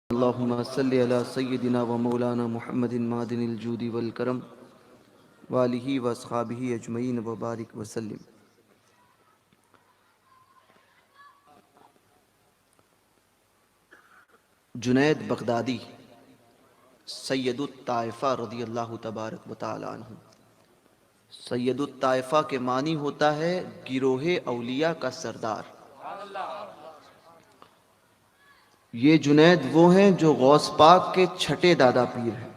اللهم صل على سيدنا ومولانا محمد معدن الجود والكرم وآله واصحابه اجمعین وبارک وسلم۔ جنید بغدادی سید الطائفہ رضی اللہ تبارک و تعالی عنہ۔ سید الطائفہ کے معنی ہوتا ہے گروہ اولیاء کا سردار۔ یہ جنید وہ ہیں جو غوث پاک کے چھٹے دادا پیر ہیں۔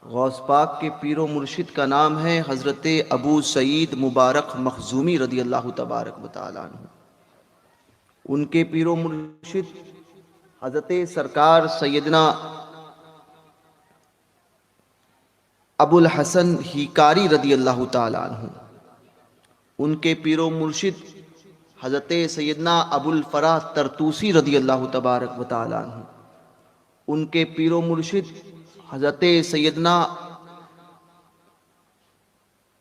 غوث پاک کے پیر و مرشد کا نام ہے حضرت ابو سعید مبارک مخزومی رضی اللہ تبارک و تعالی عنہ۔ ان کے پیر و مرشد حضرت سرکار سیدنا ابو الحسن ہیکاری رضی اللہ تعالی عنہ۔ ان کے پیر و مرشد حضرت سیدنا ابو الفرح ترتوسی رضی اللہ تبارک و تعالی عنہ۔ ان کے پیر و مرشد حضرت سیدنا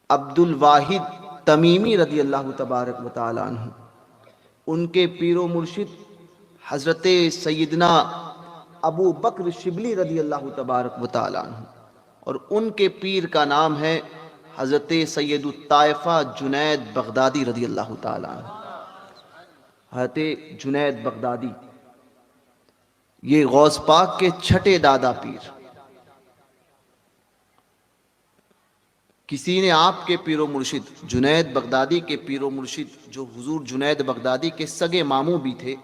عبد الواحد تمیمی رضی اللہ تبارک و تعالی عنہ۔ ان کے پیر و مرشد حضرت سیدنا ابو بکر شبلی رضی اللہ تبارک و تعالی عنہ، اور ان کے پیر کا نام ہے حضرت سید الطائفہ جنید بغدادی رضی اللہ تعالی عنہ۔ حضرت جنید بغدادی یہ غوث پاک کے چھٹے دادا پیر۔ کسی نے آپ کے پیر و مرشد جنید بغدادی کے پیر و مرشد جو حضور جنید بغدادی کے سگے ماموں بھی تھے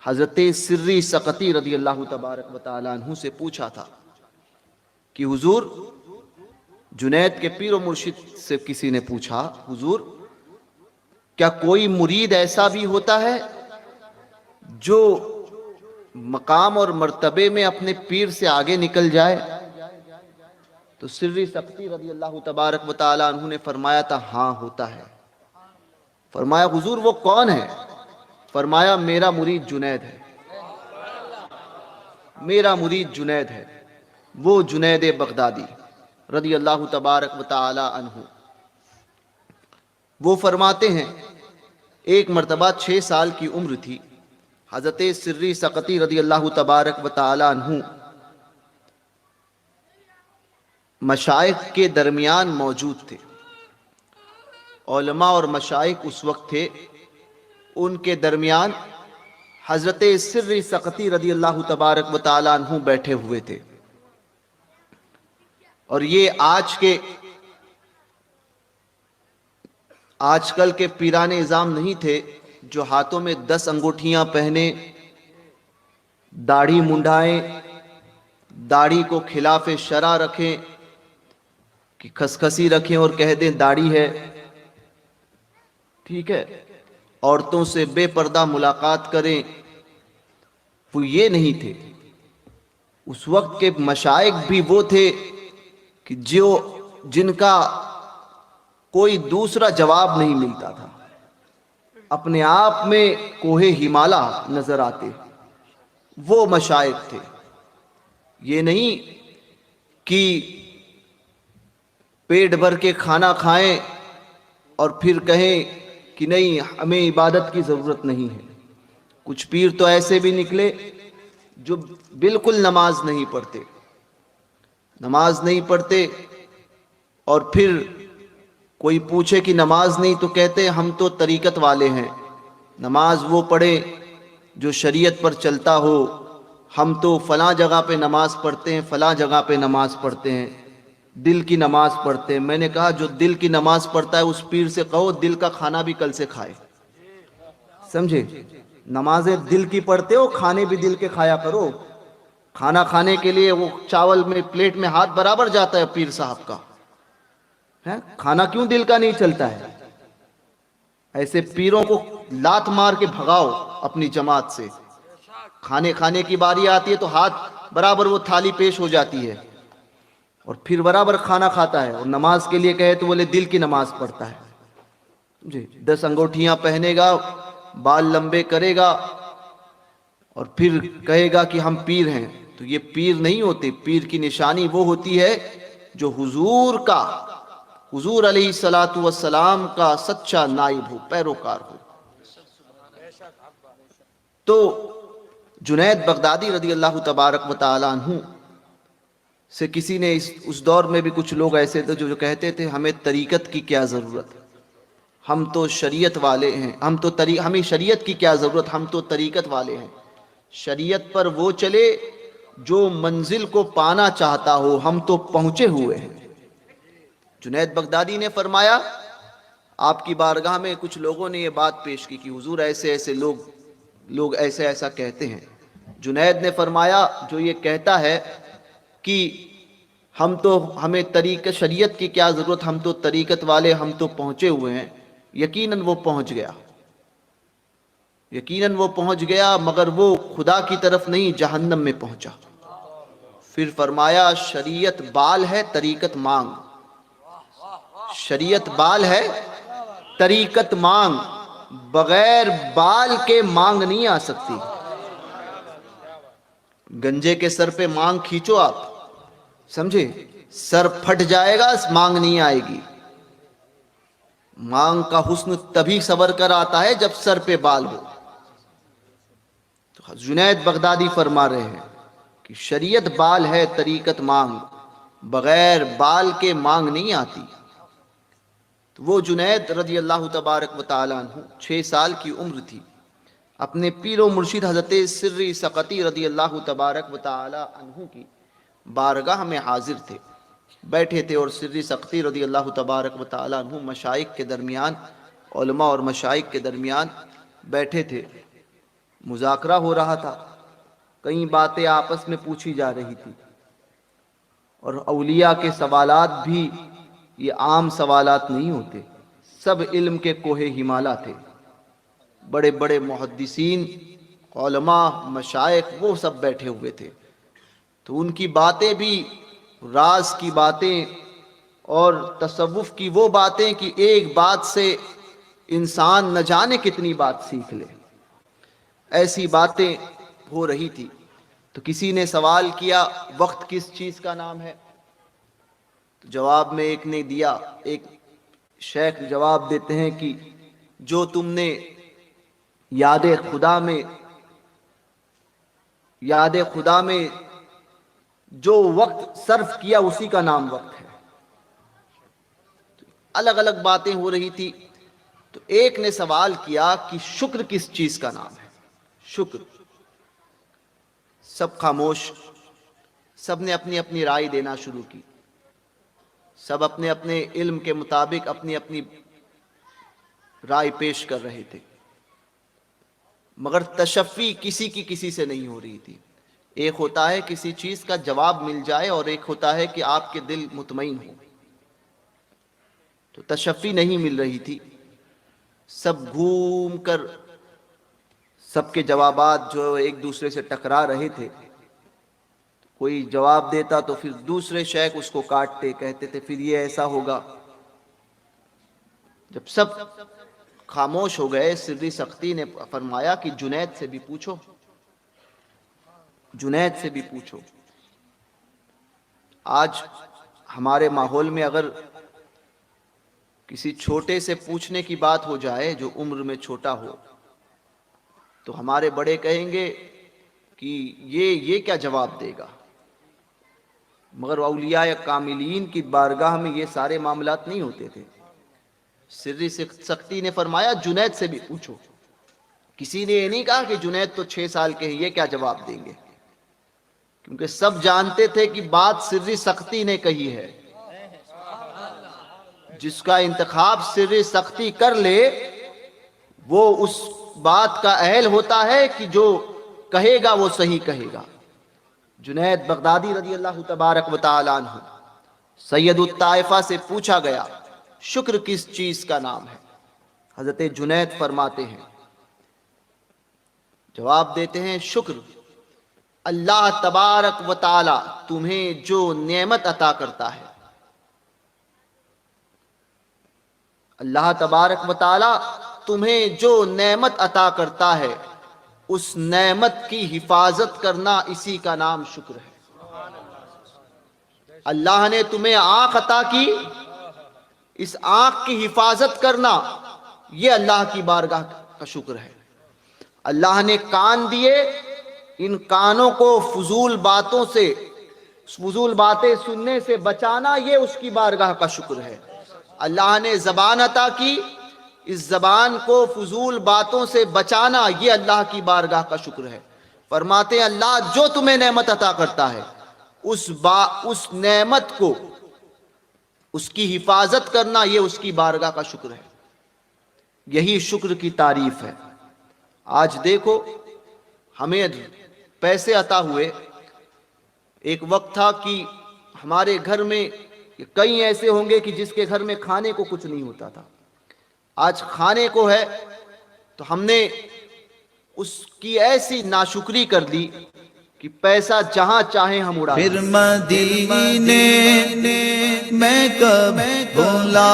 حضرت سری سقطی رضی اللہ تبارک و تعالی عنہ سے پوچھا تھا کہ حضور، جنید کے پیر و مرشد سے کسی نے پوچھا، حضور کیا کوئی مرید ایسا بھی ہوتا ہے جو مقام اور مرتبے میں اپنے پیر سے آگے نکل جائے؟ تو سری سقطی رضی اللہ تبارک و تعالی عنہ نے فرمایا تھا ہاں ہوتا ہے۔ فرمایا حضور وہ کون ہے؟ فرمایا میرا مرید جنید ہے، میرا مرید جنید ہے، وہ جنید بغدادی رضی اللہ تبارک و تعالی عنہ۔ وہ فرماتے ہیں ایک مرتبہ 6 سال کی عمر تھی، حضرت سری سقطی رضی اللہ تبارک و تعالی عنہ مشائخ کے درمیان موجود تھے۔ علماء اور مشائخ اس وقت تھے، ان کے درمیان حضرت سری سقطی رضی اللہ تبارک و تعالی عنہ بیٹھے ہوئے تھے۔ اور یہ آج کل کے پیران نظام نہیں تھے جو ہاتھوں میں 10 انگوٹھیاں پہنے، داڑھی منڈائیں، داڑھی کو خلاف شرع رکھیں، کہ کھسکسی رکھیں اور کہہ دیں داڑھی ہے، ٹھیک ہے، عورتوں سے بے پردہ ملاقات کریں۔ وہ یہ نہیں تھے۔ اس وقت کے مشائخ بھی وہ تھے کہ جن کا کوئی دوسرا جواب نہیں ملتا تھا، اپنے آپ میں کوہ ہمالا نظر آتے، وہ مشائخ تھے۔ یہ نہیں کہ پیٹ بھر کے کھانا کھائیں اور پھر کہیں کہ نہیں ہمیں عبادت کی ضرورت نہیں ہے۔ کچھ پیر تو ایسے بھی نکلے جو بالکل نماز نہیں پڑھتے، اور پھر کوئی پوچھے کہ نماز نہیں تو کہتے ہم تو طریقت والے ہیں، نماز وہ پڑھے جو شریعت پر چلتا ہو، ہم تو فلاں جگہ پہ نماز پڑھتے ہیں، فلاں جگہ پہ نماز پڑھتے ہیں، دل کی نماز پڑھتے ہیں۔ میں نے کہا جو دل کی نماز پڑھتا ہے اس پیر سے کہو دل کا کھانا بھی کل سے کھائے، سمجھے؟ نمازیں دل کی پڑھتے ہو، کھانے بھی دل کے کھایا کرو۔ کھانا کھانے کے لیے وہ چاول میں پلیٹ میں ہاتھ برابر جاتا ہے پیر صاحب کا، کھانا کیوں دل کا نہیں چلتا ہے؟ ایسے پیروں کو لات مار کے بھگاؤ اپنی جماعت سے۔ کھانے کی باری آتی ہے تو ہاتھ برابر وہ تھالی پیش ہو جاتی ہے اور پھر برابر کھانا کھاتا ہے، اور نماز کے لیے کہے تو بولے دل کی نماز پڑھتا ہے جی۔ 10 انگوٹھیاں پہنے گا، بال لمبے کرے گا، اور پھر کہے گا کہ ہم پیر ہیں، تو یہ پیر نہیں ہوتے۔ پیر کی نشانی وہ ہوتی ہے جو حضور علیہ السلام کا سچا نائب ہو، پیروکار ہو۔ تو جنید بغدادی رضی اللہ تبارک و تعالی عنہ سے کسی نے اس دور میں بھی کچھ لوگ ایسے تھے جو کہتے تھے ہمیں طریقت کی کیا ضرورت، ہم تو شریعت والے ہیں، ہمیں شریعت کی کیا ضرورت، ہم تو طریقت والے ہیں، شریعت پر وہ چلے جو منزل کو پانا چاہتا ہو، ہم تو پہنچے ہوئے ہیں۔ جنید بغدادی نے فرمایا، آپ کی بارگاہ میں کچھ لوگوں نے یہ بات پیش کی کہ حضور ایسے ایسے لوگ ایسے ایسا کہتے ہیں۔ جنید نے فرمایا، جو یہ کہتا ہے کہ ہمیں شریعت کی کیا ضرورت، ہم تو طریقت والے، ہم تو پہنچے ہوئے ہیں، یقیناً وہ پہنچ گیا، یقیناً وہ پہنچ گیا، مگر وہ خدا کی طرف نہیں، جہنم میں پہنچا۔ پھر فرمایا، شریعت بال ہے، طریقت مانگ، شریعت بال ہے، طریقت مانگ، بغیر بال کے مانگ نہیں آ سکتی۔ گنجے کے سر پہ مانگ کھینچو آپ، سمجھے، سر پھٹ جائے گا، مانگ نہیں آئے گی۔ مانگ کا حسن تبھی سور کر آتا ہے جب سر پہ بال ہو۔ تو جنید بغدادی فرما رہے ہیں کہ شریعت بال ہے، طریقت مانگ، بغیر بال کے مانگ نہیں آتی۔ تو وہ جنید رضی اللہ تبارک و تعالیٰ عنہ 6 سال کی عمر تھی، اپنے پیر و مرشد حضرت سری سقطی رضی اللہ تبارک و تعالیٰ عنہ کی بارگاہ میں حاضر تھے، بیٹھے تھے، اور سری سقطی رضی اللہ تبارک و تعالیٰ عنہ مشائخ کے درمیان، علماء اور مشائخ کے درمیان بیٹھے تھے، مذاکرہ ہو رہا تھا، کئی باتیں آپس میں پوچھی جا رہی تھی، اور اولیاء کے سوالات بھی یہ عام سوالات نہیں ہوتے، سب علم کے کوہ ہمالا تھے، بڑے بڑے محدثین، علماء، مشائخ، وہ سب بیٹھے ہوئے تھے۔ تو ان کی باتیں بھی راز کی باتیں اور تصوف کی وہ باتیں کہ ایک بات سے انسان نہ جانے کتنی بات سیکھ لے، ایسی باتیں ہو رہی تھی۔ تو کسی نے سوال کیا، وقت کس چیز کا نام ہے؟ تو جواب میں ایک نے دیا، ایک شیخ جواب دیتے ہیں کہ جو تم نے یاد خدا میں جو وقت صرف کیا اسی کا نام وقت ہے۔ الگ الگ باتیں ہو رہی تھی، تو ایک نے سوال کیا کہ شکر کس چیز کا نام ہے؟ شکر۔ سب خاموش، سب نے اپنی اپنی رائے دینا شروع کی، سب اپنے اپنے علم کے مطابق اپنی اپنی رائے پیش کر رہے تھے، مگر تشفی کسی کی کسی سے نہیں ہو رہی تھی۔ ایک ہوتا ہے کسی چیز کا جواب مل جائے، اور ایک ہوتا ہے کہ آپ کے دل مطمئن ہو، تو تشفی نہیں مل رہی تھی۔ سب گھوم کر سب کے جوابات جو ایک دوسرے سے ٹکرا رہے تھے، کوئی جواب دیتا تو پھر دوسرے شیخ اس کو کاٹتے، کہتے تھے پھر یہ ایسا ہوگا۔ جب سب خاموش ہو گئے، سری سقطی نے فرمایا کہ جنید سے بھی پوچھو، جنید سے بھی پوچھو۔ آج ہمارے ماحول میں اگر کسی چھوٹے سے پوچھنے کی بات ہو جائے جو عمر میں چھوٹا ہو، تو ہمارے بڑے کہیں گے کہ یہ کیا جواب دے گا، مگر اولیاء کاملین کی بارگاہ میں یہ سارے معاملات نہیں ہوتے تھے۔ سری سقطی نے فرمایا جنید سے بھی پوچھو۔ کسی نے یہ نہیں کہا کہ جنید تو 6 سال کے ہیں، یہ کیا جواب دیں گے، کیونکہ سب جانتے تھے کہ بات سری سقطی نے کہی ہے۔ جس کا انتخاب سری سقطی کر لے وہ اس بات کا اہل ہوتا ہے کہ جو کہے گا وہ صحیح کہے گا۔ جنید بغدادی رضی اللہ تبارک و تعالی عنہ، سید الطائفہ سے پوچھا گیا شکر کس چیز کا نام ہے؟ حضرت جنید فرماتے ہیں، جواب دیتے ہیں، شکر اللہ تبارک و تعالی تمہیں جو نعمت عطا کرتا ہے، اللہ تبارک و تعالی تمہیں جو نعمت عطا کرتا ہے اس نعمت کی حفاظت کرنا، اسی کا نام شکر ہے۔ اللہ نے تمہیں آنکھ عطا کی، اس آنکھ کی حفاظت کرنا یہ اللہ کی بارگاہ کا شکر ہے۔ اللہ نے کان دیے، ان کانوں کو فضول باتوں سے، فضول باتیں سننے سے بچانا، یہ اس کی بارگاہ کا شکر ہے۔ اللہ نے زبان عطا کی، اس زبان کو فضول باتوں سے بچانا یہ اللہ کی بارگاہ کا شکر ہے۔ فرماتے ہیں اللہ جو تمہیں نعمت عطا کرتا ہے اس نعمت کو، اس کی حفاظت کرنا یہ اس کی بارگاہ کا شکر ہے۔ یہی شکر کی تعریف ہے۔ آج دیکھو ہمیں پیسے عطا ہوئے، ایک وقت تھا کہ ہمارے گھر میں کئی ایسے ہوں گے کہ جس کے گھر میں کھانے کو کچھ نہیں ہوتا تھا، آج کھانے کو ہے، تو ہم نے اس کی ایسی ناشکری کر دی کہ پیسہ جہاں چاہیں ہم اڑا پھر مدینے میں کب بھلا